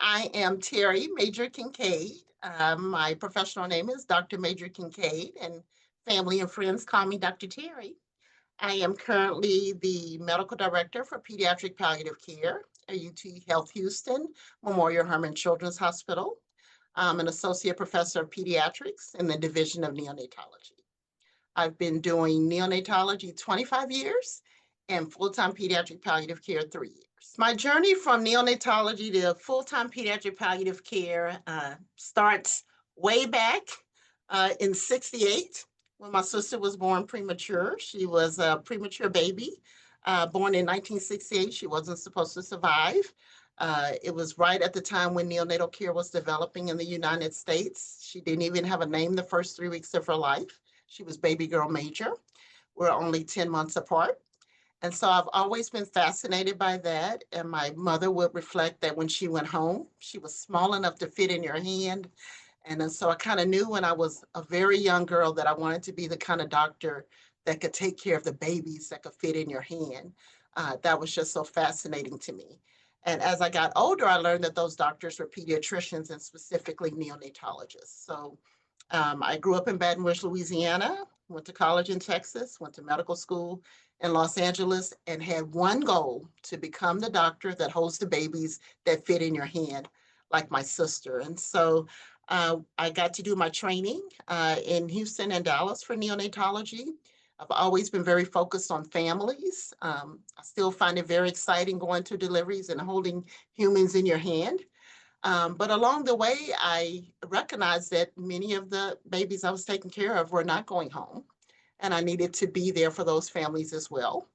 I am Terri Major-Kincade. My professional name is Dr. Major-Kincade, and family and friends call me Dr. Terri. I am currently the medical director for pediatric palliative care at UT Health Houston Memorial Hermann Children's Hospital. I'm an associate professor of pediatrics in the Division of Neonatology. I've been doing neonatology 25 years and full-time pediatric palliative care 3 years. My journey from neonatology to full-time pediatric palliative care starts way back in '68 when my sister was born premature. She was a premature baby, born in 1968. She wasn't supposed to survive. It was right at the time when neonatal care was developing in the United States. She didn't even have a name the first 3 weeks of her life. She was baby girl Major. We're only 10 months apart. And so I've always been fascinated by that. And my mother would reflect that when she went home, she was small enough to fit in your hand. And then, so I kind of knew when I was a very young girl that I wanted to be the kind of doctor that could take care of the babies that could fit in your hand. That was just so fascinating to me. And as I got older, I learned that those doctors were pediatricians and specifically neonatologists. So I grew up in Baton Rouge, Louisiana, went to college in Texas, went to medical school in Los Angeles, and had one goal: to become the doctor that holds the babies that fit in your hand, like my sister. And so I got to do my training in Houston and Dallas for neonatology. I've always been very focused on families. I still find it very exciting going to deliveries and holding humans in your hand. But along the way, I recognized that many of the babies I was taking care of were not going home, and I needed to be there for those families as well.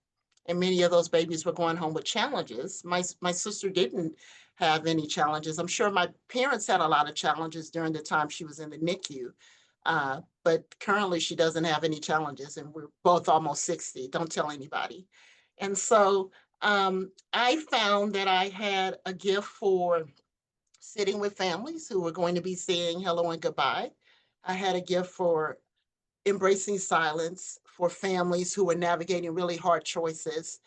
And many of those babies were going home with challenges. My sister didn't have any challenges. I'm sure my parents had a lot of challenges during the time she was in the NICU, but currently she doesn't have any challenges, and we're both almost 60. Don't tell anybody. And so I found that I had a gift for sitting with families who were going to be saying hello and goodbye. I had a gift for embracing silence for families who were navigating really hard choices.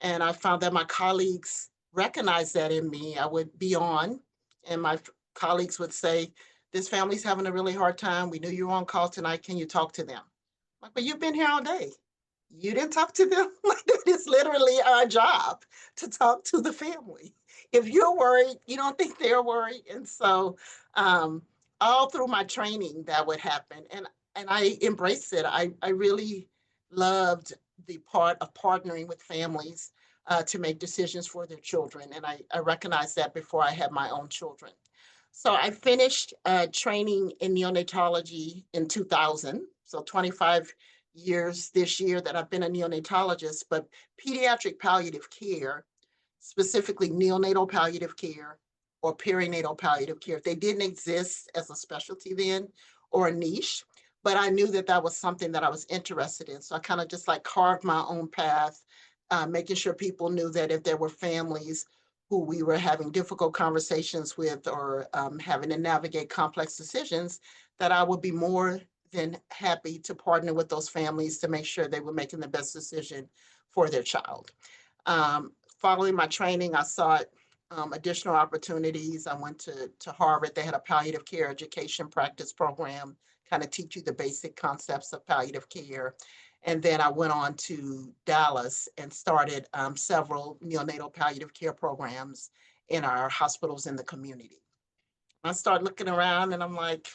And I found that my colleagues recognized that in me. I would be on, and my colleagues would say, "This family's having a really hard time. We knew you were on call tonight. Can you talk to them?" I'm like, "But you've been here all day. You didn't talk to them?" Like, it's literally our job to talk to the family. If you're worried, you don't think they're worried. And so all through my training, that would happen. And I embraced it. I really loved the part of partnering with families to make decisions for their children. And I recognized that before I had my own children. So I finished training in neonatology in 2000. So 25 years this year that I've been a neonatologist, but pediatric palliative care, specifically neonatal palliative care or perinatal palliative care, they didn't exist as a specialty then or a niche, but I knew that that was something that I was interested in. So I kind of just like carved my own path, making sure people knew that if there were families who we were having difficult conversations with or having to navigate complex decisions, that I would be more than happy to partner with those families to make sure they were making the best decision for their child. Following my training, I sought additional opportunities. I went to Harvard. They had a palliative care education practice program, kind of teach you the basic concepts of palliative care. And then I went on to Dallas and started several neonatal palliative care programs in our hospitals in the community. I started looking around and I'm like,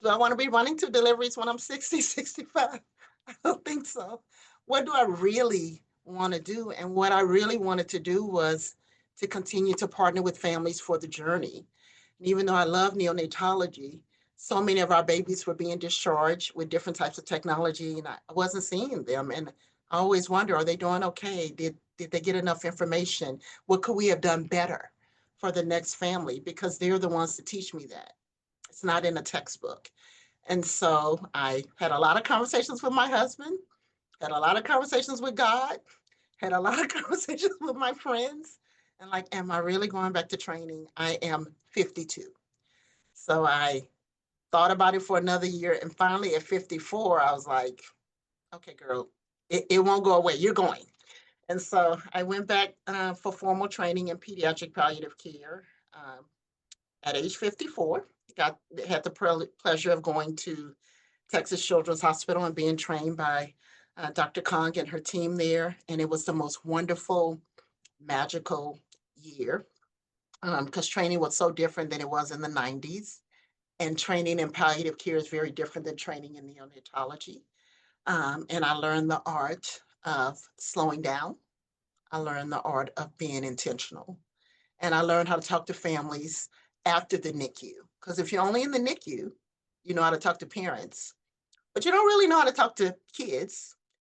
do I want to be running to deliveries when I'm 60, 65? I don't think so. What do I really want to do? And what I really wanted to do was to continue to partner with families for the journey. And even though I love neonatology, so many of our babies were being discharged with different types of technology, and I wasn't seeing them. And I always wonder, are they doing okay? Did they get enough information? What could we have done better for the next family? Because they're the ones to teach me that. It's not in a textbook. And so I had a lot of conversations with my husband, had a lot of conversations with God, had a lot of conversations with my friends. And like, am I really going back to training? I am 52. So I thought about it for another year. And finally at 54, I was like, okay, girl, it won't go away. You're going. And so I went back for formal training in pediatric palliative care. At age 54, had the pleasure of going to Texas Children's Hospital and being trained by Dr. Kong and her team there. And it was the most wonderful, magical year because training was so different than it was in the 90s. And training in palliative care is very different than training in neonatology. And I learned the art of slowing down. I learned the art of being intentional. And I learned how to talk to families after the NICU. Because if you're only in the NICU, you know how to talk to parents, but you don't really know how to talk to kids